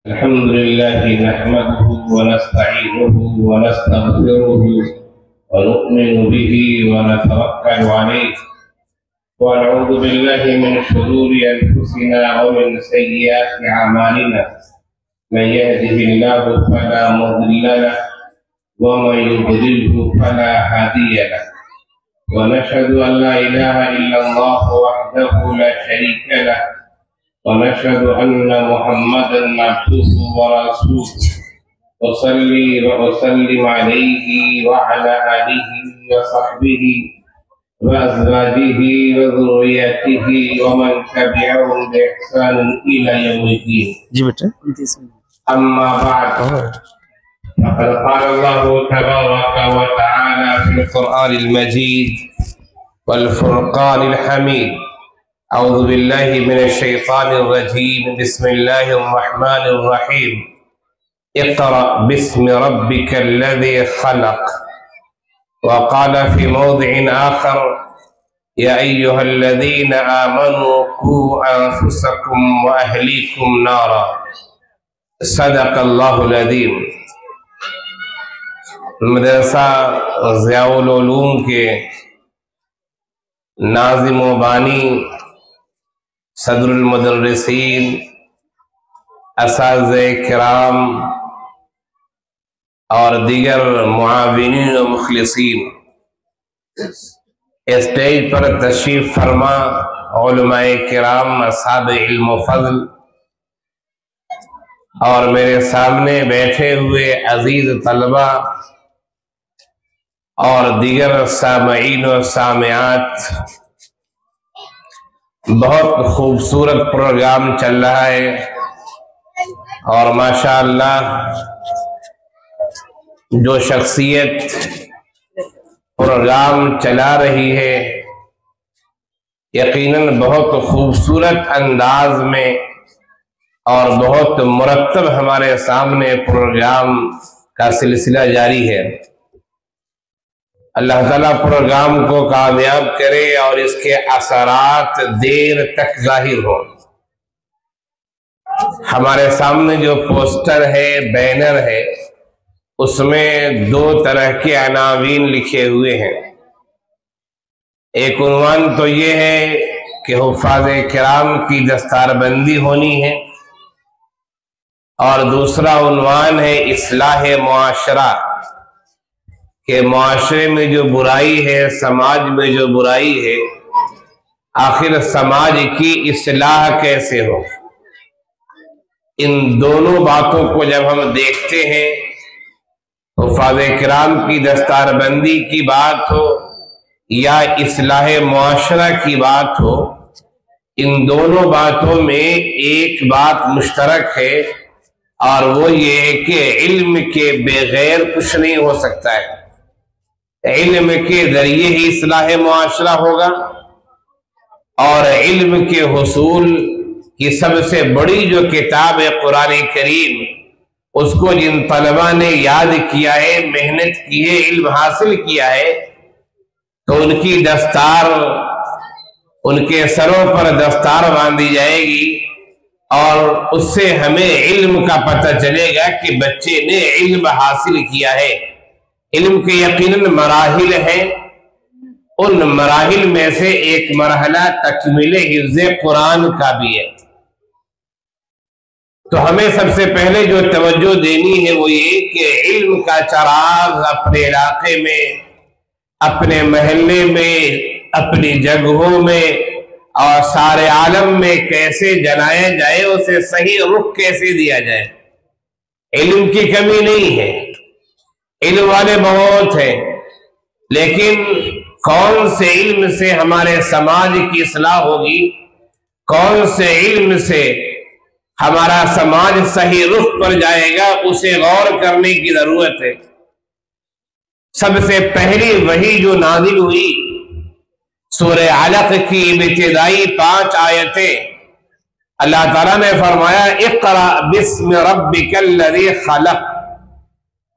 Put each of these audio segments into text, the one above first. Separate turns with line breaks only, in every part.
الحمد لله نحمده ونستعينه ونستغفره ونؤمن به ونتوكل عليه ونعوذ بالله من شرور أنفسنا ومن سيئات أعمالنا من يهده الله فلا مضل له ومن يضلله فلا هادي له ونشهد أن لا إله إلا الله وحده لا شريك له ونشهد أن محمدا عبده ورسوله وصلي وسلم عليه وعلى آله وصحبه وأزواجه وذريته ومن تبعهم بإحسان إلى يوم الدين. أما بعد فقد قال الله تبارك وتعالى في القرآن المجيد والفرقان الحميد: أعوذ بالله من الشيطان الرجيم. بسم الله الرحمن الرحيم. اقرأ باسم ربك الذي خلق. وقال في موضع آخر: يا أيها الذين آمنوا قوا أنفسكم وأهليكم نارا. صدق الله العظيم. مدرسہ ضیاء العلوم کے ناظم و بانی، صدر المدرسین، اساتذہ کرام اور دیگر معاونین و مخلصین، اسٹیج پر تشریف فرما علماء کرام، اصحاب علم و فضل، اور میرے سامنے بیٹھے ہوئے عزیز طلبہ اور دیگر سامعین و سامعات، بہت خوبصورت پروگرام چل رہا ہے اور ماشاءاللہ جو شخصیت پروگرام چلا رہی ہے یقیناً بہت خوبصورت انداز میں اور بہت مرتب ہمارے سامنے پروگرام کا سلسلہ جاری ہے۔ اللہ تعالیٰ پروگرام کو کامیاب کرے اور اس کے اثرات دیر تک ظاہر ہو۔ ہمارے سامنے جو پوسٹر ہے، بینر ہے، اس میں دو طرح کے عناوین لکھے ہوئے ہیں۔ ایک عنوان تو یہ ہے کہ حفاظ کرام کی دستار بندی ہونی ہے، اور دوسرا عنوان ہے اصلاح معاشرہ، کہ معاشرے میں جو برائی ہے، سماج میں جو برائی ہے، آخر سماج کی اصلاح کیسے ہو۔ ان دونوں باتوں کو جب ہم دیکھتے ہیں، حفاظ کرام کی دستار بندی کی بات ہو یا اصلاح معاشرہ کی بات ہو، ان دونوں باتوں میں ایک بات مشترک ہے، اور وہ یہ ہے کہ علم کے بغیر کچھ نہیں ہو سکتا ہے۔ علم کے ذریعے ہی اصلاح معاشرہ ہوگا، اور علم کے حصول کی سب سے بڑی جو کتاب ہے قرآن کریم، اس کو جن طلبہ نے یاد کیا ہے، محنت کی ہے، علم حاصل کیا ہے، تو ان کی دستار، ان کے سروں پر دستار باندھی جائے گی، اور اس سے ہمیں علم کا پتہ چلے گا کہ بچے نے علم حاصل کیا ہے۔ علم کے یقیناً مراحل ہیں، ان مراحل میں سے ایک مرحلہ تکمیل حفظ قرآن کا بھی ہے۔ تو ہمیں سب سے پہلے جو توجہ دینی ہے وہ یہ کہ علم کا چراغ اپنے علاقے میں، اپنے محلے میں، اپنی جگہوں میں اور سارے عالم میں کیسے جلایا جائے، اسے صحیح رخ کیسے دیا جائے۔ علم کی کمی نہیں ہے، علم والے بہت ہیں، لیکن کون سے علم سے ہمارے سماج کی اصلاح ہوگی، کون سے علم سے ہمارا سماج صحیح رخ پر جائے گا، اسے غور کرنے کی ضرورت ہے۔ سب سے پہلی وحی جو نازل ہوئی، سورہ علق کی ابتدائی 5 آیتیں، اللہ تعالیٰ نے فرمایا: اقرأ باسم ربک الذی خلق،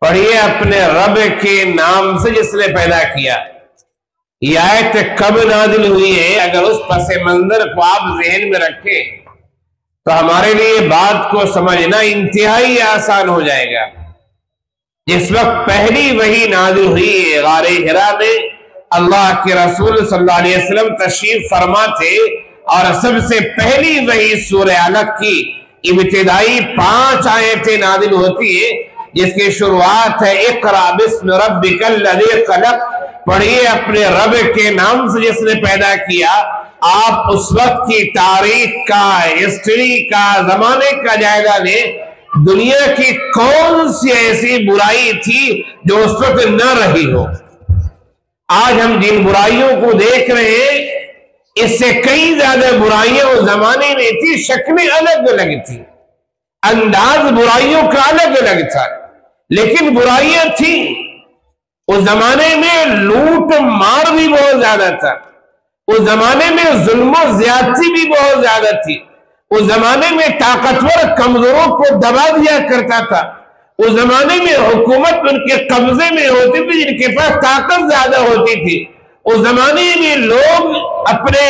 پڑھیے اپنے رب کے نام سے جس نے پیدا کیا۔ یہ آیت کب نازل ہوئی ہے؟ اگر اس پس منظر کو آپ ذہن میں رکھیں تو ہمارے لیے بات کو سمجھنا انتہائی آسان ہو جائے گا۔ جس وقت پہلی وحی نازل ہوئی غار حرا میں، اللہ کے رسول صلی اللہ علیہ وسلم تشریف فرما تھے، اور سب سے پہلی وحی سورہ علق کی ابتدائی 5 آیتیں نازل ہوتی ہے، جس کی شروعات ہے اقرأ بسم ربک الذی خلق، پڑھیے اپنے رب کے نام سے جس نے پیدا کیا۔ آپ اس وقت کی تاریخ کا، ہسٹری کا، زمانے کا جائزہ لیں، دنیا کی کون سی ایسی برائی تھی جو اس وقت نہ رہی ہو۔ آج ہم جن برائیوں کو دیکھ رہے ہیں، اس سے کئی زیادہ برائیاں اس زمانے میں تھی، شکلیں الگ الگ تھی، انداز برائیوں کا الگ الگ تھا، لیکن برائیاں تھیں۔ اس زمانے میں لوٹ مار بھی بہت زیادہ تھا، اس زمانے میں ظلم و زیادتی بھی بہت زیادہ تھی، اس زمانے میں طاقتور کمزوروں کو دبا دیا کرتا تھا، اس زمانے میں حکومت ان کے قبضے میں ہوتی تھی جن کے پاس طاقت زیادہ ہوتی تھی، اس زمانے میں لوگ اپنے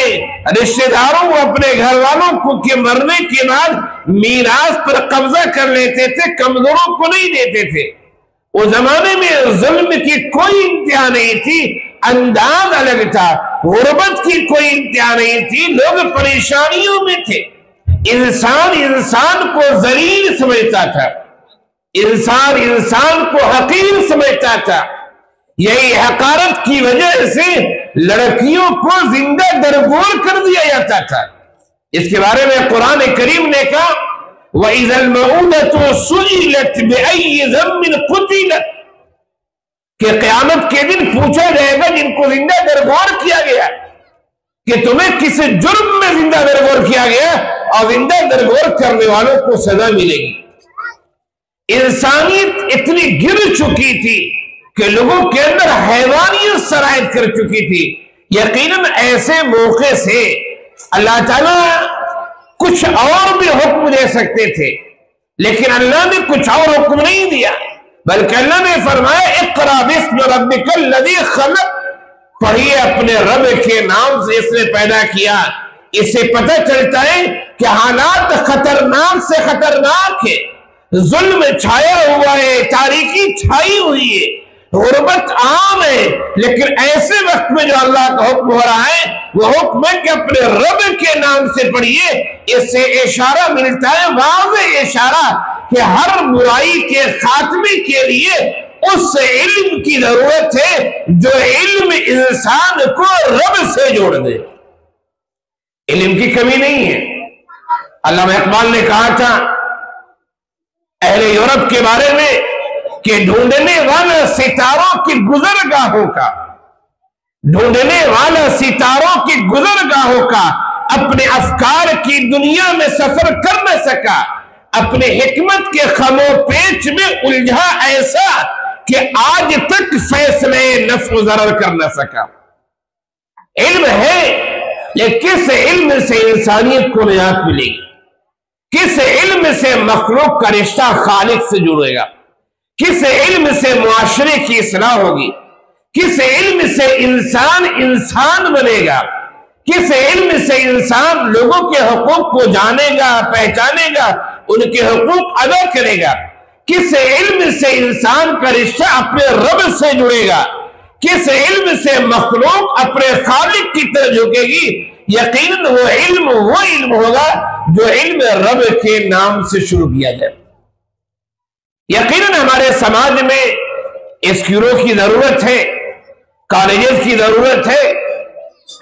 رشتہ داروں، اپنے گھر والوں کو کے مرنے کے بعد میراث پر قبضہ کر لیتے تھے، کمزوروں کو نہیں دیتے تھے۔ اس زمانے میں ظلم کی کوئی انتہا نہیں تھی، انداز الگ تھا، غربت کی کوئی انتہا نہیں تھی، لوگ پریشانیوں میں تھے، انسان کو ذلیل سمجھتا تھا، انسان کو حقیر سمجھتا تھا۔ یہی حقارت کی وجہ سے لڑکیوں کو زندہ درگور کر دیا جاتا تھا۔ اس کے بارے میں قرآن کریم نے کہا وَإِذَا الْمَوْءُودَةُ سُئِلَتْ بِأَيِّ ذَنبٍ قُتِلَتْ، کہ قیامت کے دن پوچھا جائے گا جن کو زندہ درگور کیا گیا کہ تمہیں کس جرم میں زندہ درگور کیا گیا، اور زندہ درگور کرنے والوں کو سزا ملے گی۔ انسانیت اتنی گر چکی تھی کہ لوگوں کے اندر حیوانیت سرایت کر چکی تھی۔ یقیناً ایسے موقع سے اللہ تعالیٰ کچھ اور بھی حکم دے سکتے تھے، لیکن اللہ نے کچھ اور حکم نہیں دیا، بلکہ اللہ نے فرمایا اقرأ بسم ربک الذی خلق، پڑھیے اپنے رب کے نام سے جس نے پیدا کیا۔ اس سے پتہ چلتا ہے کہ حالات خطرناک سے خطرناک ہے، ظلم چھایا ہوا ہے، تاریکی چھائی ہوئی ہے، غربت عام ہے، لیکن ایسے وقت میں جو اللہ کا حکم ہو رہا ہے وہ حکم ہے کہ اپنے رب کے نام سے پڑھیے۔ اس سے اشارہ ملتا ہے، واضح اشارہ، کہ ہر برائی کے خاتمے کے لیے اس علم کی ضرورت ہے جو علم انسان کو رب سے جوڑ دے۔ علم کی کمی نہیں ہے۔ علامہ اقبال نے کہا تھا اہل یورپ کے بارے میں کہ ڈھونڈنے والا ستاروں کی گزرگاہوں کا، ڈھونڈنے والا ستاروں کی گزرگاہوں کا اپنے افکار کی دنیا میں سفر کر نہ سکا، اپنے حکمت کے خم و پیچ میں الجھا ایسا کہ آج تک فیصلے نفع و ضرر کر نہ سکا۔ علم ہے، لیکن کس علم سے انسانیت کو نجات ملے گی؟ کس علم سے مخلوق کا رشتہ خالق سے جڑے گا؟ کس علم سے معاشرے کی اصلاح ہوگی؟ کس علم سے انسان بنے گا؟ کس علم سے انسان لوگوں کے حقوق کو جانے گا، پہچانے گا، ان کے حقوق ادا کرے گا؟ کس علم سے انسان کا رشتہ اپنے رب سے جڑے گا؟ کس علم سے مخلوق اپنے خالق کی طرف جھکے گی؟ یقیناً وہ علم ہوگا جو علم رب کے نام سے شروع کیا جائے۔ یقیناً ہمارے سماج میں اسکولوں کی ضرورت ہے، کالجز کی ضرورت ہے،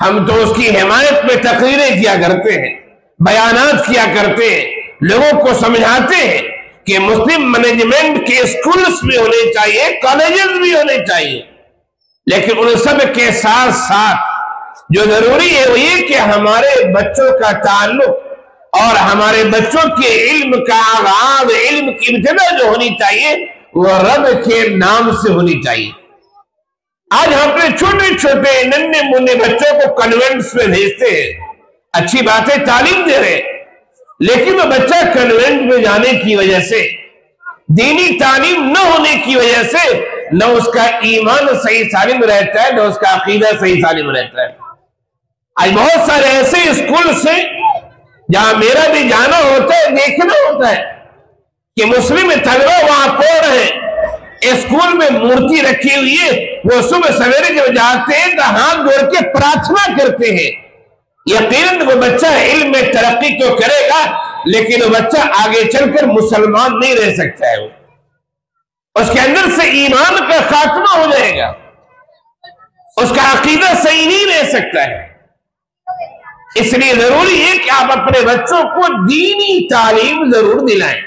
ہم تو اس کی حمایت میں تقریریں کیا کرتے ہیں، بیانات کیا کرتے ہیں، لوگوں کو سمجھاتے ہیں کہ مسلم مینجمنٹ کے اسکولز بھی ہونے چاہیے، کالجز بھی ہونے چاہیے، لیکن ان سب کے ساتھ ساتھ جو ضروری ہے وہ یہ کہ ہمارے بچوں کا تعلق اور ہمارے بچوں کے علم کا آغاز، علم کی ابتدا جو ہونی چاہیے وہ رب کے نام سے ہونی چاہیے۔ آج ہم اپنے چھوٹے چھوٹے ننھے منھے بچوں کو کنوینٹس میں بھیجتے ہیں، اچھی باتیں تعلیم دے رہے ہیں، لیکن وہ بچہ کنوینٹ میں جانے کی وجہ سے، دینی تعلیم نہ ہونے کی وجہ سے، نہ اس کا ایمان صحیح سالم رہتا ہے، نہ اس کا عقیدہ صحیح سالم رہتا ہے۔ آج بہت سارے ایسے اسکولز ہیں جہاں میرا بھی جانا ہوتا ہے، دیکھنا ہوتا ہے کہ مسلم طلبہ وہاں پڑھ رہے ہیں، اسکول میں مورتی رکھی ہوئی ہے، وہ صبح سویرے جب جاتے ہیں تو ہاتھ جوڑ کے پرارتھنا کرتے ہیں۔ یقیناً وہ بچہ علم میں ترقی تو کرے گا، لیکن وہ بچہ آگے چل کر مسلمان نہیں رہ سکتا ہے، اس کے اندر سے ایمان کا خاتمہ ہو جائے گا، اس کا عقیدہ صحیح نہیں رہ سکتا ہے۔ اس لیے ضروری ہے کہ آپ اپنے بچوں کو دینی تعلیم ضرور دلائیں۔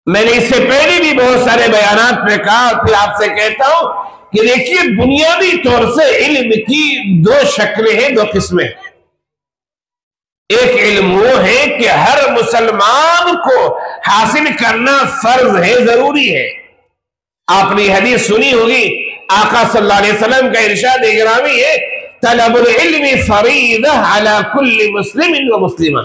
میں نے اس سے پہلے بھی بہت سارے بیانات میں کہا، اور پھر آپ سے کہتا ہوں کہ دیکھیے بنیادی طور سے علم کی دو شکلیں ہیں، دو قسمیں۔ ایک علم وہ ہے کہ ہر مسلمان کو حاصل کرنا فرض ہے، ضروری ہے۔ آپ نے حدیث سنی ہوگی، آقا صلی اللہ علیہ وسلم کا ارشاد گرامی ہے، طلب العلم فریضہ علی کل مسلم و مسلمہ،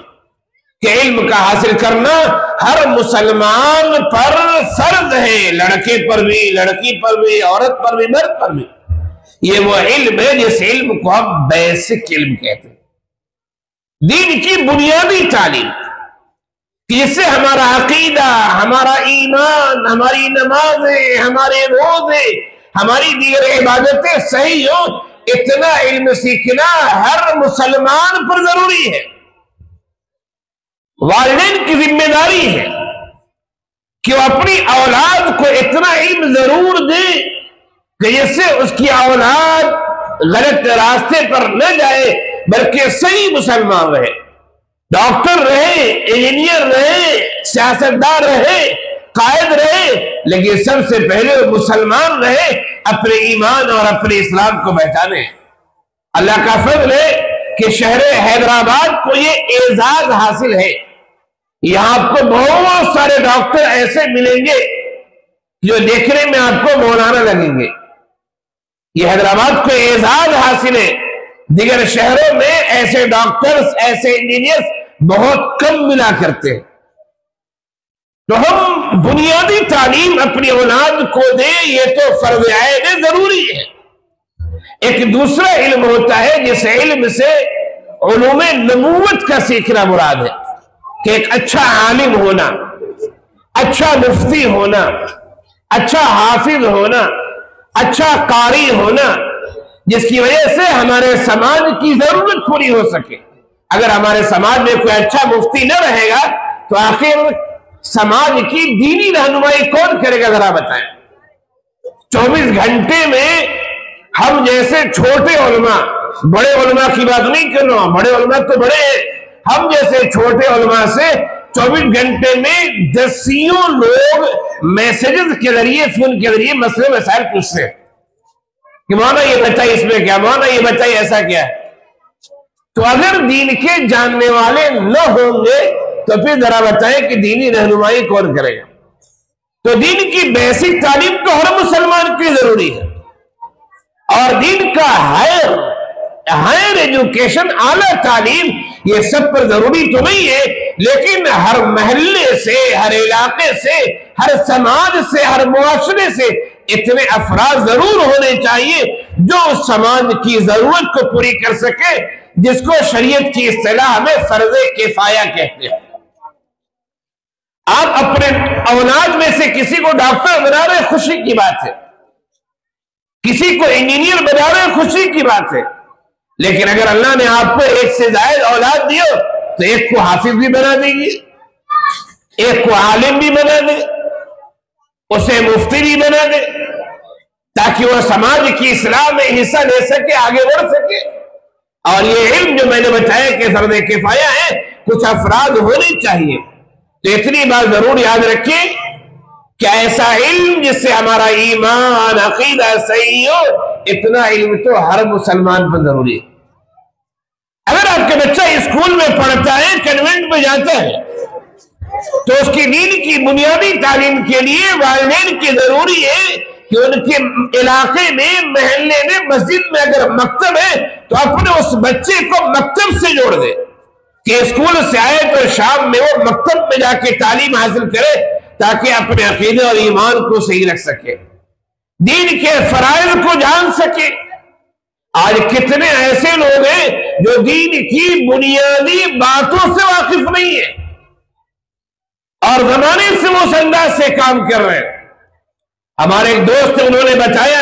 کہ علم کا حاصل کرنا ہر مسلمان پر فرض ہے، لڑکے پر بھی، لڑکی پر بھی، عورت پر بھی، مرد پر بھی۔ یہ وہ علم ہے جس علم کو ہم بیسک علم کہتے ہیں، دین کی بنیادی تعلیم، جس سے ہمارا عقیدہ، ہمارا ایمان، ہماری نمازیں، ہمارے روزے، ہماری دیگر عبادتیں صحیح ہو۔ اتنا علم سیکھنا ہر مسلمان پر ضروری ہے۔ والدین کی ذمہ داری ہے کہ وہ اپنی اولاد کو اتنا علم ضرور دے کہ جس سے اس کی اولاد غلط راستے پر نہ جائے، بلکہ صحیح مسلمان رہے، ڈاکٹر رہے، انجینئر رہے، سیاستدار رہے، قائد رہے، لیکن سب سے پہلے وہ مسلمان رہے، اپنے ایمان اور اپنے اسلام کو پہچانے۔ اللہ کا فضل ہے کہ شہر حیدرآباد کو یہ اعزاز حاصل ہے، یہاں آپ کو بہت سارے ڈاکٹر ایسے ملیں گے جو دیکھنے میں آپ کو مولانا لگیں گے۔ یہ حیدرآباد کو اعزاز حاصل ہے، دیگر شہروں میں ایسے ڈاکٹرز، ایسے انجینئرز بہت کم ملا کرتے ہیں۔ تو ہم بنیادی تعلیم اپنی اولاد کو دیں، یہ تو فرض عین ہے، ضروری ہے۔ ایک دوسرا علم ہوتا ہے جس علم سے علوم نبوت کا سیکھنا مراد ہے، کہ ایک اچھا عالم ہونا، اچھا مفتی ہونا، اچھا حافظ ہونا، اچھا قاری ہونا، جس کی وجہ سے ہمارے سماج کی ضرورت پوری ہو سکے۔ اگر ہمارے سماج میں کوئی اچھا مفتی نہ رہے گا تو آخر سماج کی دینی رہنمائی کون کرے گا، ذرا بتائیں۔ 24 گھنٹے میں ہم جیسے چھوٹے علماء، بڑے علماء کی بات نہیں کر رہا ہوں، بڑے علماء تو بڑے ہیں، ہم جیسے چھوٹے علماء سے 24 گھنٹے میں دسیوں لوگ میسیجز کے ذریعے، فون کے ذریعے مسئلے مسائل پوچھتے ہیں کہ مولانا یہ بتائیے اس میں کیا، مولانا یہ بتائیے ایسا کیا ہے۔ تو اگر دین کے جاننے والے نہ ہوں گے تو پھر ذرا بتائیں کہ دینی رہنمائی کون کرے گا۔ تو دین کی بیسک تعلیم تو ہر مسلمان کی ضروری ہے، اور دین کا ہائر ایجوکیشن، اعلیٰ تعلیم، یہ سب پر ضروری تو نہیں ہے، لیکن ہر محلے سے، ہر علاقے سے، ہر سماج سے، ہر معاشرے سے اتنے افراد ضرور ہونے چاہیے جو اس سماج کی ضرورت کو پوری کر سکے، جس کو شریعت کی اصطلاح میں فرض کفایہ کہتے ہیں۔ آپ اپنے اولاد میں سے کسی کو ڈاکٹر بنا رہے، خوشی کی بات ہے، کسی کو انجینئر بنا رہے، خوشی کی بات ہے، لیکن اگر اللہ نے آپ کو ایک سے زائد اولاد دی ہو تو ایک کو حافظ بھی بنا دے گی، ایک کو عالم بھی بنا دے، اسے مفتی بھی بنا دے، تاکہ وہ سماج کی اصلاح میں حصہ لے سکے، آگے بڑھ سکے۔ اور یہ علم جو میں نے بتایا کہ فرض کفایہ ہے، کچھ افراد ہونے چاہیے۔ تو اتنی بات ضرور یاد رکھیں کہ ایسا علم جس سے ہمارا ایمان، عقیدہ صحیح ہو، اتنا علم تو ہر مسلمان پر ضروری ہے۔ اگر آپ کے بچہ اسکول میں پڑھتا ہے، کنوینٹ میں جاتا ہے، تو اس کی دین کی بنیادی تعلیم کے لیے والدین کی ضروری ہے کہ ان کے علاقے میں، محلے میں، مسجد میں اگر مکتب ہے تو اپنے اس بچے کو مکتب سے جوڑ دے، کہ اسکول سے آئے تو شام میں وہ مکتب میں جا کے تعلیم حاصل کرے، تاکہ اپنے عقیدے اور ایمان کو صحیح رکھ سکے، دین کے فرائض کو جان سکے، آج کتنے ایسے لوگ ہیں جو دین کی بنیادی باتوں سے واقف نہیں ہیں اور زمانے سے وہ اس انداز سے کام کر رہے ہیں۔ ہمارے ایک دوست ہیں، انہوں نے بتایا،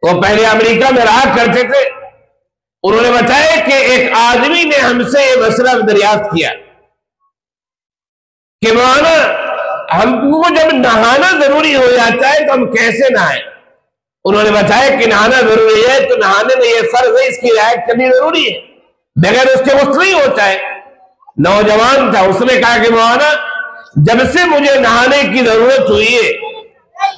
وہ پہلے امریکہ میں رہا کرتے تھے، انہوں نے بتایا کہ ایک آدمی نے ہم سے یہ مسئلہ دریافت کیا کہ مولانا ہم کو جب نہانا ضروری ہو جاتا ہے تو ہم کیسے نہائیں؟ انہوں نے بتایا کہ نہانا ضروری ہے تو نہانے میں یہ فرض ہے، اس کی رعایت کرنی ضروری ہے، بغیر اس کے غسل نہیں ہوتا ہے۔ نوجوان تھا، اس نے کہا کہ مولانا جب سے مجھے نہانے کی ضرورت ہوئی ہے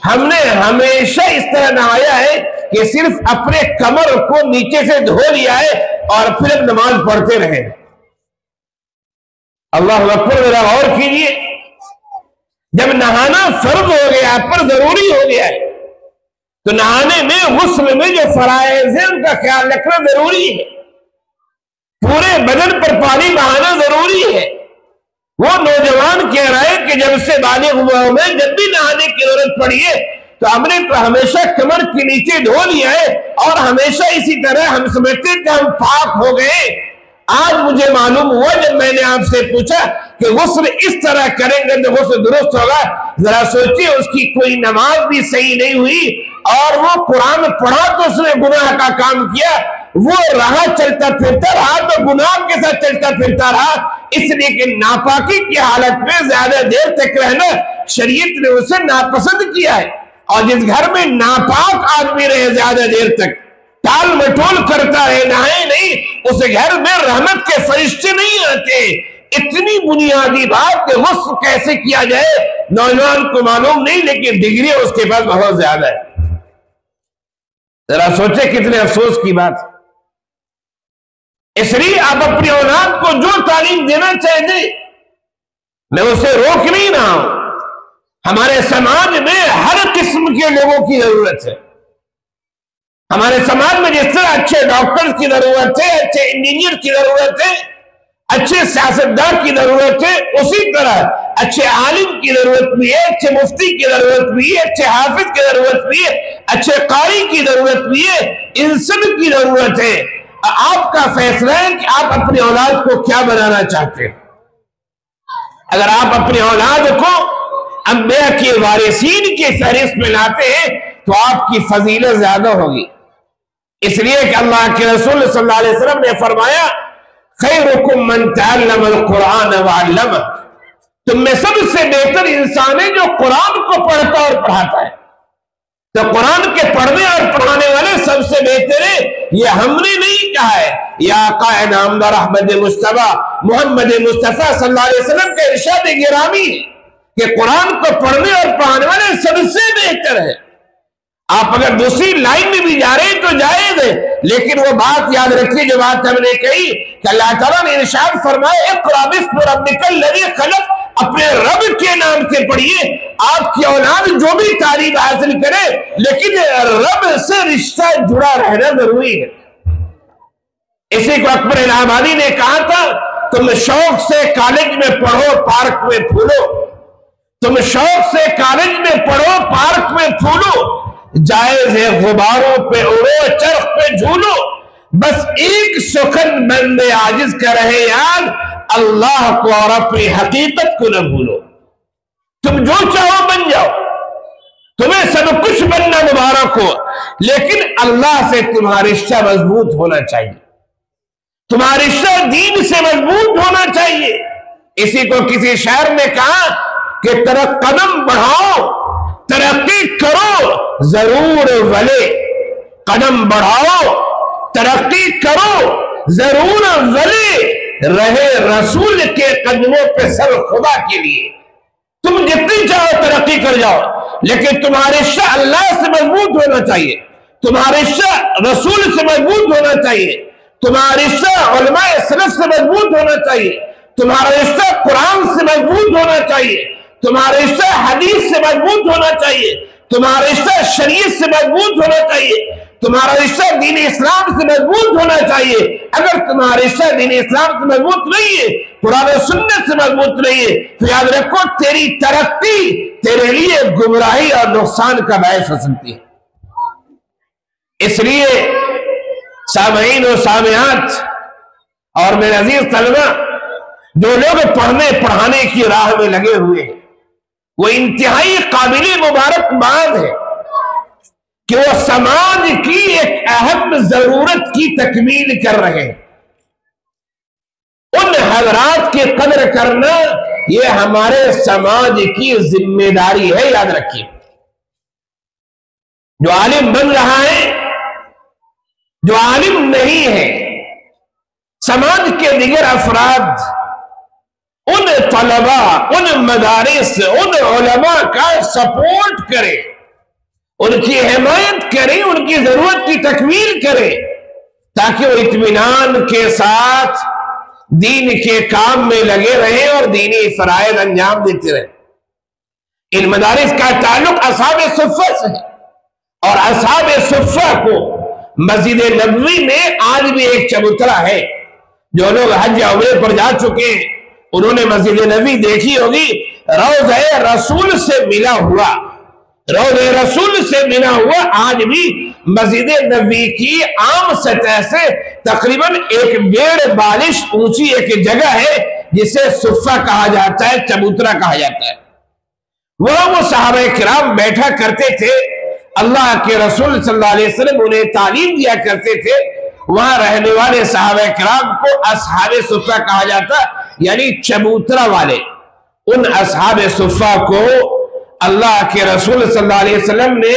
ہم نے ہمیشہ اس طرح نہایا ہے کہ صرف اپنے کمر کو نیچے سے دھو لیا ہے اور پھر نماز پڑھتے رہے۔ اللہ اکبر، ذرا غور کیجیے، جب نہانا فرض ہو گیا، پر ضروری ہو گیا ہے، تو نہانے میں، غسل میں جو فرائض ہیں ان کا خیال رکھنا ضروری ہے، پورے بدن پر پانی بہانا ضروری ہے۔ وہ نوجوان کہہ رہا ہے کہ جب سے بالغ ہوا ہوں میں، جب بھی نہانے کی ضرورت پڑی ہے تو ہم نے تو ہمیشہ کمر کے نیچے دھو لیا ہے اور ہمیشہ اسی طرح ہم سمجھتے کہ ہم پاک ہو گئے۔ آج مجھے معلوم ہوا جب میں نے آپ سے پوچھا کہ غسل اس طرح کریں گے تو غسل درست ہوگا۔ ذرا سوچیے، اس کی کوئی نماز بھی صحیح نہیں ہوئی اور وہ قرآن پڑھا تو اس نے گناہ کا کام کیا، وہ رہا چلتا پھرتا رہا تو گناہ کے ساتھ چلتا پھرتا رہا، اس لیے کہ ناپاکی کی حالت میں زیادہ دیر تک رہنا شریعت نے اسے ناپسند کیا ہے۔ اور جس گھر میں ناپاک آدمی رہے زیادہ دیر تک، ٹال مٹول کرتا رہے، نہائے نہیں، اس گھر میں رحمت کے فرشتے نہیں آتے۔ اتنی بنیادی بات کہ غسل کیسے کیا جائے نوجوان کو معلوم نہیں، لیکن ڈگری اس کے پاس بہت زیادہ ہے۔ ذرا سوچے کتنے افسوس کی بات۔ اس لیے آپ اپنی اولاد کو جو تعلیم دینا چاہتے، میں اسے روک نہیں رہا ہوں۔ ہمارے سماج میں ہر قسم کے لوگوں کی ضرورت ہے۔ ہمارے سماج میں جس طرح اچھے ڈاکٹر کی ضرورت ہے، اچھے انجینئر کی ضرورت ہے، اچھے سیاستدان کی ضرورت ہے، اسی طرح اچھے عالم کی ضرورت بھی ہے، اچھے مفتی کی ضرورت بھی ہے، اچھے حافظ کی ضرورت بھی ہے، اچھے قاری کی ضرورت بھی ہے، ان سب کی ضرورت ہے۔ آپ کا فیصلہ ہے کہ آپ اپنی اولاد کو کیا بنانا چاہتے ہیں۔ اگر آپ اپنی اولاد کو انبیاء کے وارثین کے فہرست میں لاتے ہیں تو آپ کی فضیلت زیادہ ہوگی، اس لیے کہ اللہ کے رسول صلی اللہ علیہ وسلم نے فرمایا خیرکم من تعلم القرآن وعلمہ، تم میں سب سے بہتر انسان ہے جو قرآن کو پڑھتا اور پڑھاتا ہے۔ تو قرآن کے پڑھنے اور پڑھانے والے سب سے بہتر ہے، یہ ہم نے نہیں کہا ہے، یا آقا نامدار احمد مصطفیٰ محمد مصطفیٰ صلی اللہ علیہ وسلم کا ارشاد گرامی ہے کہ قرآن کو پڑھنے اور پڑھانے والے سب سے بہتر ہے۔ آپ اگر دوسری لائن میں بھی جا رہے ہیں تو جائز ہے، لیکن وہ بات یاد رکھیے جو بات ہم نے کہی کہ اللہ تعالیٰ نے ارشاد فرمایا اقرأ باسم ربک الذی خلق، اپنے رب کے نام سے پڑھیے۔ آپ کی اولاد جو بھی تعلیم حاصل کرے لیکن رب سے رشتہ جڑا رہنا ضروری ہے۔ اسی کو اکبر الہٰبادی نے کہا تھا تم شوق سے کالج میں پڑھو، پارک میں پھولو، تم شوق سے کالج میں پڑھو، پارک میں پھولو، جائز ہے غباروں پہ اڑو، چرخ پہ جھولو، بس ایک سخن بندے عاجز کا رہے یاد، اللہ کو اور اپنی حقیقت کو نہ بھولو۔ تم جو چاہو بن جاؤ، تمہیں سب کچھ بننا مبارک ہو، لیکن اللہ سے تمہارا رشتہ مضبوط ہونا چاہیے، تمہارا رشتہ دین سے مضبوط ہونا چاہیے۔ اسی کو کسی شاعر نے کہا کہ قدم بڑھاؤ ترقی کرو ضرور ولے، قدم بڑھاؤ ترقی کرو ضرور ولے، رہے رسول کے قدموں پہ سر خدا کے لیے۔ تم جتنی چاہو ترقی کر جاؤ، لیکن تمہارا رشتہ اللہ سے مضبوط ہونا چاہیے، تمہارا رشتہ رسول سے مضبوط ہونا چاہیے، تمہارا رشتہ علماء سلف سے مضبوط ہونا چاہیے، تمہارا رشتہ قرآن سے مضبوط ہونا چاہیے، تمہارا رشتہ حدیث سے مضبوط ہونا چاہیے، تمہارا رشتہ شریعت سے مضبوط ہونا چاہیے، تمہارا رشتہ دین اسلام سے مضبوط ہونا چاہیے۔ اگر تمہارا رشتہ دین اسلام سے مضبوط نہیں ہے، قرآن و سنت سے مضبوط نہیں ہے، تو یاد رکھو تیری ترقی تیرے لیے گمراہی اور نقصان کا باعث ہو سکتی ہے۔ اس لیے سامعین و سامعات اور میرے عزیز طلبہ، جو لوگ پڑھنے پڑھانے کی راہ میں لگے ہوئے ہیں وہ انتہائی قابل مبارکباد ہے کہ وہ سماج کی ایک اہم ضرورت کی تکمیل کر رہے ہیں۔ ان حضرات کی قدر کرنا یہ ہمارے سماج کی ذمہ داری ہے، یاد رکھیے۔ جو عالم بن رہا ہے، جو عالم نہیں ہے، سماج کے دیگر افراد ان طلباء، ان مدارس، ان علماء کا سپورٹ کرے، ان کی حمایت کرے، ان کی ضرورت کی تکمیل کرے، تاکہ وہ اطمینان کے ساتھ دین کے کام میں لگے رہیں اور دینی فرائض انجام دیتے رہیں۔ ان مدارس کا تعلق اصحاب صفہ سے ہے، اور اصحاب صفہ کو مسجد نبوی میں آج بھی ایک چبوترا ہے۔ جو لوگ حج یا عمرے پر جا چکے ہیں انہوں نے مسجد نبوی دیکھی ہوگی، روضہ رسول سے ملا ہوا، روضہ رسول سے ملا ہوا آج بھی مسجد نبوی کی عام سطح سے تقریباً 1.5 بالش اونچی ایک جگہ ہے جسے صفہ کہا جاتا ہے، چبوترا کہا جاتا ہے۔ وہ صحابہ کرام بیٹھا کرتے تھے، اللہ کے رسول صلی اللہ علیہ وسلم انہیں تعلیم دیا کرتے تھے۔ وہاں رہنے والے صحابہ کرام کو اصحاب صفہ کہا جاتا، یعنی چبوترا والے۔ ان اصحاب صفہ کو اللہ کے رسول صلی اللہ علیہ وسلم نے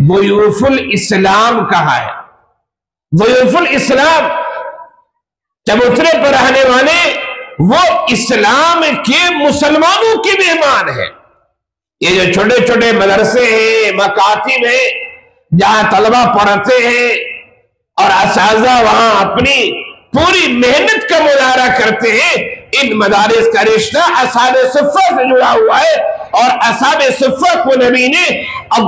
ضیوف الاسلام کہا ہے۔ ضیوف الاسلام، چبوترے پر رہنے والے وہ اسلام کے مسلمانوں کے مہمان ہیں۔ یہ جو چھوٹے چھوٹے مدرسے ہیں، مکاتب ہیں، جہاں طلبہ پڑھتے ہیں اور اساتذہ وہاں اپنی پوری محنت کا مظاہرہ کرتے ہیں، ان مدارس کا رشتہ اصحاب صفہ سے جڑا ہوا ہے، اور اصحاب صفہ کو نبی نے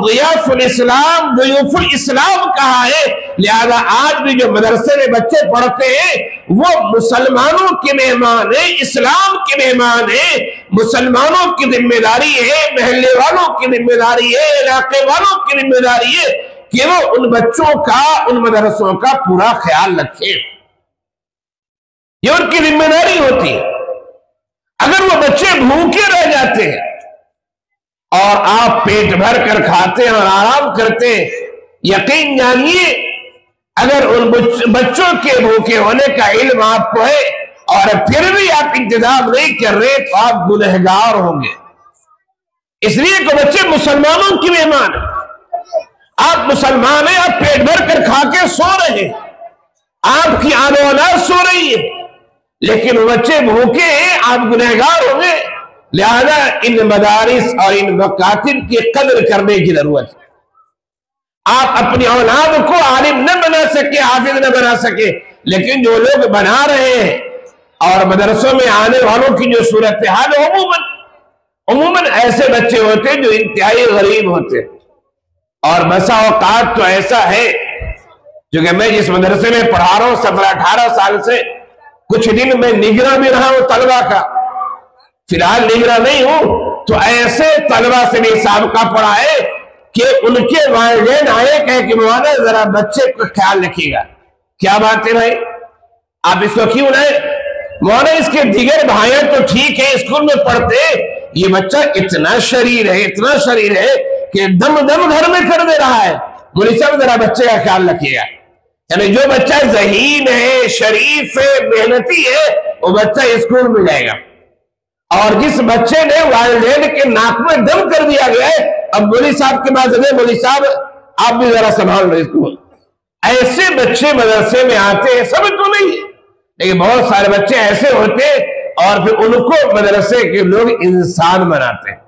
ضیاف الاسلام، ضیوف الاسلام کہا ہے۔ لہذا آج بھی جو مدرسے میں بچے پڑھتے ہیں وہ مسلمانوں کے مہمان ہیں، اسلام کے مہمان ہیں۔ مسلمانوں کی ذمہ داری ہے، محلے والوں کی ذمہ داری ہے، علاقے والوں کی ذمہ داری ہے کہ وہ ان بچوں کا، ان مدرسوں کا پورا خیال رکھیں۔ یہ ان کی ذمہ داری ہوتی ہے۔ اگر وہ بچے بھوکے رہ جاتے ہیں اور آپ پیٹ بھر کر کھاتے ہیں اور آرام کرتے ہیں، یقین جانیے اگر ان بچوں کے بھوکے ہونے کا علم آپ کو ہے اور پھر بھی آپ انتظام نہیں کر رہے تو آپ گنہگار ہوں گے۔ اس لیے کہ بچے مسلمانوں کی مہمان ہیں۔ آپ مسلمان ہیں، آپ پیٹ بھر کر کھا کے سو رہے ہیں، آپ کی آل و اولاد سو رہی ہے، لیکن وہ بچے بھوکے ہیں، آپ گنہگار ہوں گے۔ لہذا ان مدارس اور ان مکاتب کی قدر کرنے کی ضرورت ہے۔ آپ اپنی اولاد کو عالم نہ بنا سکے، حافظ نہ بنا سکے، لیکن جو لوگ بنا رہے ہیں اور مدرسوں میں آنے والوں کی جو صورتحال عموماً ایسے بچے ہوتے ہیں جو انتہائی غریب ہوتے ہیں۔ اور بسا اوقات تو ایسا ہے، جو کہ میں جس مدرسے میں پڑھا رہا ہوں 17-18 سال سے، کچھ دن میں نگراں بھی رہا ہوں طلبہ کا، فی الحال نگراں نہیں ہوں، تو ایسے طلبہ سے بھی سابقہ پڑھا ہے کہ ان کے والدین آئے کہے کہ مولانا ذرا بچے کو خیال رکھیے گا۔ کیا بات ہے بھائی، آپ اس کو کیوں لائے؟ مولانا اس کے دیگر بھائیاں تو ٹھیک ہے، اسکول میں پڑھتے، یہ بچہ اتنا شریر ہے، اتنا شریر ہے کہ دم گھر میں کر دے رہا ہے، مولوی صاحب ذرا بچے کا خیال رکھیے گا۔ یعنی جو بچہ ذہین ہے، شریف ہے، محنتی ہے، وہ بچہ اسکول میں جائے گا، اور جس بچے نے والدین کے ناک میں دم کر دیا گیا ہے، اب مولوی صاحب کے پاس مولوی صاحب آپ بھی ذرا سنبھال رہے اس کو۔ ایسے بچے مدرسے میں آتے ہیں، سب تو نہیں ہے لیکن بہت سارے بچے ایسے ہوتے اور پھر ان کو مدرسے کے لوگ انسان بناتے ہیں،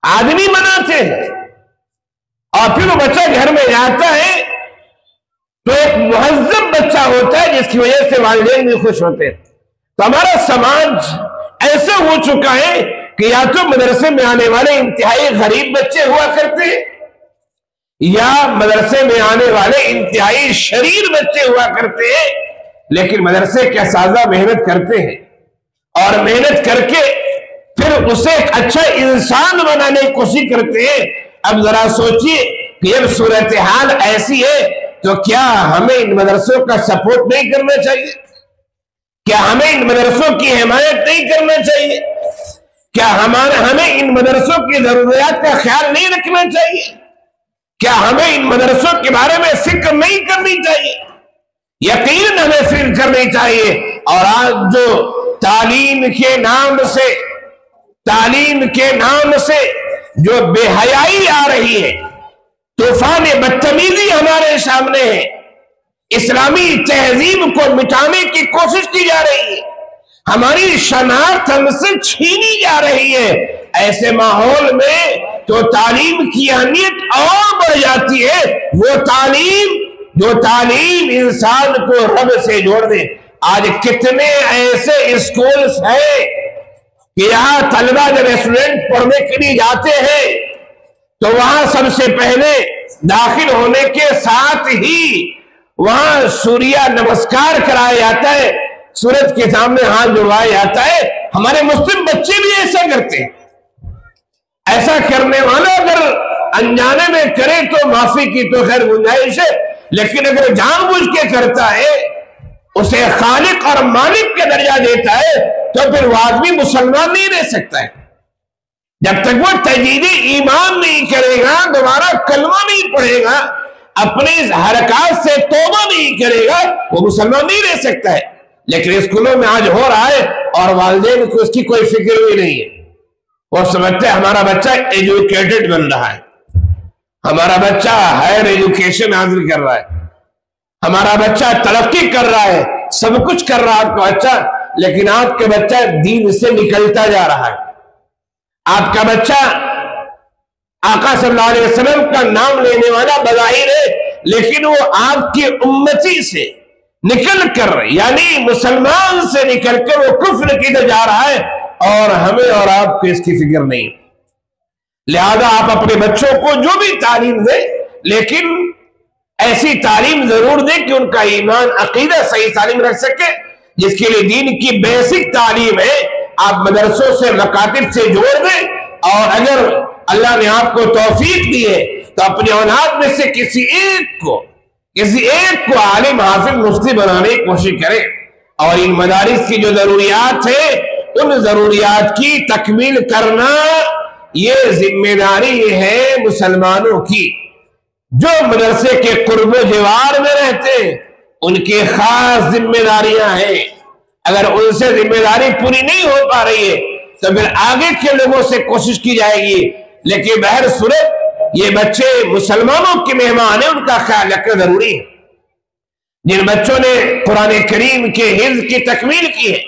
آدمی بناتے ہیں، اور پھر وہ بچہ گھر میں جاتا ہے تو ایک مہذب بچہ ہوتا ہے جس کی وجہ سے والدین بھی خوش ہوتے ہیں۔ تو ہمارا سماج ایسا ہو چکا ہے کہ یا تو مدرسے میں آنے والے انتہائی غریب بچے ہوا کرتے ہیں، یا مدرسے میں آنے والے انتہائی شریر بچے ہوا کرتے ہیں، لیکن مدرسے کے اساتذہ محنت کرتے ہیں اور محنت کر کے پھر اسے ایک اچھا انسان بنانے کی کوشش کرتے ہیں۔ اب ذرا سوچئے کہ اب صورتحال ایسی ہے تو کیا ہمیں ان مدرسوں کا سپورٹ نہیں کرنا چاہیے؟ کیا ہمیں ان مدرسوں کی حمایت نہیں کرنا چاہیے؟ کیا ہمیں ان مدرسوں کی ضروریات کا خیال نہیں رکھنا چاہیے؟ کیا ہمیں ان مدرسوں کے بارے میں فکر نہیں کرنی چاہیے؟ یقیناً ہمیں فکر کرنی چاہیے۔ اور آج جو تعلیم کے نام سے جو بے حیائی آ رہی ہے، طوفان بدتمیزی ہمارے سامنے ہے، اسلامی تہذیب کو مٹانے کی کوشش کی جا رہی ہے، ہماری شناخت ہم سے چھینی جا رہی ہے، ایسے ماحول میں تو تعلیم کی اہمیت اور بڑھ جاتی ہے۔ وہ تعلیم انسان کو رب سے جوڑ دے۔ آج کتنے ایسے اسکولز ہیں کہ یہاں طلبہ جب اسٹوڈنٹ پڑھنے کے لیے جاتے ہیں تو وہاں سب سے پہلے داخل ہونے کے ساتھ ہی وہاں سوریہ نمسکار کرایا جاتا ہے، سورج کے سامنے ہاتھ جڑوایا جاتا ہے۔ ہمارے مسلم بچے بھی ایسا کرتے ہیں۔ ایسا کرنے والا اگر انجانے میں کرے تو معافی کی تو خیر گنجائش ہے، لیکن اگر جان بوجھ کے کرتا ہے، اسے خالق اور مالک کا درجہ دیتا ہے، تو پھر وہ آدمی مسلمان نہیں رہ سکتا ہے۔ جب تک وہ تجدید ایمان نہیں کرے گا، دوبارہ کلمہ نہیں پڑھے گا، اپنی حرکات سے توبہ نہیں کرے گا، وہ مسلمان نہیں رہ سکتا ہے۔ لیکن اسکولوں میں آج ہو رہا ہے اور والدین کو اس کی کوئی فکر بھی نہیں ہے۔ وہ سمجھتے ہیں ہمارا بچہ ایجوکیٹڈ بن رہا ہے، ہمارا بچہ ہائر ایجوکیشن حاصل کر رہا ہے، ہمارا بچہ ترقی کر رہا ہے، سب کچھ کر رہا ہے آپ کا بچہ، لیکن آپ کا بچہ دین سے نکلتا جا رہا ہے۔ آپ کا بچہ آقا صلی اللہ علیہ وسلم کا نام لینے والا بظاہر ہے، لیکن وہ آپ کی امتی سے نکل کر، یعنی مسلمان سے نکل کر وہ کفر کی طرف جا رہا ہے، اور ہمیں اور آپ کو اس کی فکر نہیں۔ لہذا آپ اپنے بچوں کو جو بھی تعلیم دیں، لیکن ایسی تعلیم ضرور دیں کہ ان کا ایمان عقیدہ صحیح تعلیم رکھ سکے، جس کے لیے دین کی بیسک تعلیم ہے۔ آپ مدرسوں سے مکاتب سے جوڑ دیں، اور اگر اللہ نے آپ کو توفیق دی ہے تو اپنی اولاد میں سے کسی ایک کو عالم حافظ مفتی بنانے کی کوشش کریں، اور ان مدارس کی جو ضروریات ہے ان ضروریات کی تکمیل کرنا یہ ذمہ داری ہے مسلمانوں کی۔ جو مدرسے کے قرب و جوار میں رہتے ہیں ان کی خاص ذمہ داریاں ہیں، اگر ان سے ذمہ داری پوری نہیں ہو پا رہی ہے تو پھر آگے کے لوگوں سے کوشش کی جائے گی۔ لیکن بہر صورت یہ بچے مسلمانوں کے مہمان ہیں، ان کا خیال رکھنا ضروری ہے۔ جن بچوں نے قرآن کریم کے حفظ کی تکمیل کی ہے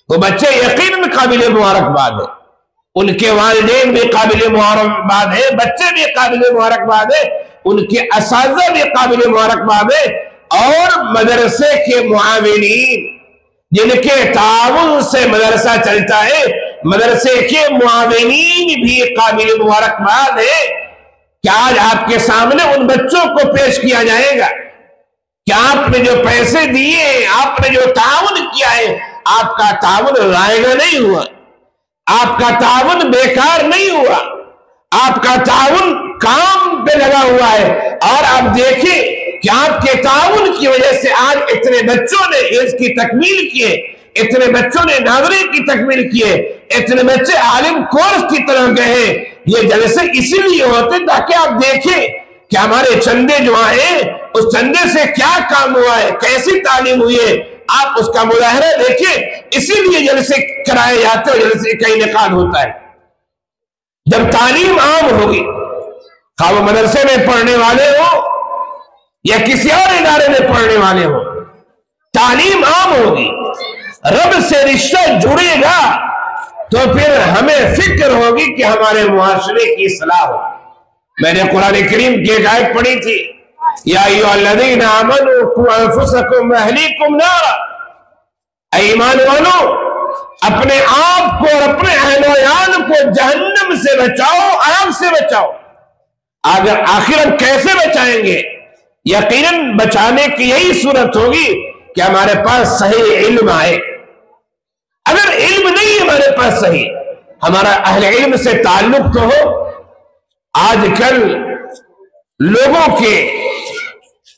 وہ بچے یقیناً قابل مبارکباد ہیں، ان کے والدین بھی قابل مبارکباد ہیں، بچے بھی قابل مبارکباد ہیں، ان کے اساتذہ بھی قابل مبارکباد ہیں، اور مدرسے کے معاونین جن کے تعاون سے مدرسہ چلتا ہے، مدرسے کے معاونین بھی قابل مبارکباد ہیں۔ کیا آج آپ کے سامنے ان بچوں کو پیش کیا جائے گا کہ آپ نے جو پیسے دیے، آپ نے جو تعاون کیا ہے، آپ کا تعاون رائے گا نہیں ہوا، آپ کا تعاون بیکار نہیں ہوا، آپ کا تعاون کام پہ لگا ہوا ہے۔ اور آپ دیکھیں کہ آپ کے تعاون کی وجہ سے آج اتنے بچوں نے اس کی تکمیل کیے، اتنے بچوں نے ناظرے کی تکمیل کیے، اتنے بچے عالم کورس کی طرح گئے۔ یہ جلسے اسی لیے ہوتے تاکہ آپ دیکھیں کہ ہمارے چندے جو آئے اس چندے سے کیا کام ہوا ہے، کیسی تعلیم ہوئی ہے، آپ اس کا مظاہرہ دیکھیں۔ اسی لیے جلسے کرائے جاتے ہیں، جلسے کا انعقاد ہوتا ہے۔ جب تعلیم عام ہوگی، خواہ وہ مدرسے میں پڑھنے والے ہو یا کسی اور ادارے میں پڑھنے والے ہو، تعلیم عام ہوگی، رب سے رشتہ جڑے گا، تو پھر ہمیں فکر ہوگی کہ ہمارے معاشرے کی اصلاح ہو۔ میں نے قرآن کریم کی ایک آیت پڑھی تھی، یا ایھا الذین آمنوا قوا انفسکم واہلیکم نارا، اے ایمان والو اپنے آپ کو اور اپنے اہل و عیال کو جہنم سے بچاؤ، آگ سے بچاؤ۔ آخر ہم کیسے بچائیں گے؟ یقیناً بچانے کی یہی صورت ہوگی کہ ہمارے پاس صحیح علم آئے۔ اگر علم نہیں ہمارے پاس صحیح، ہمارا اہل علم سے تعلق تو ہو۔ آج کل لوگوں کے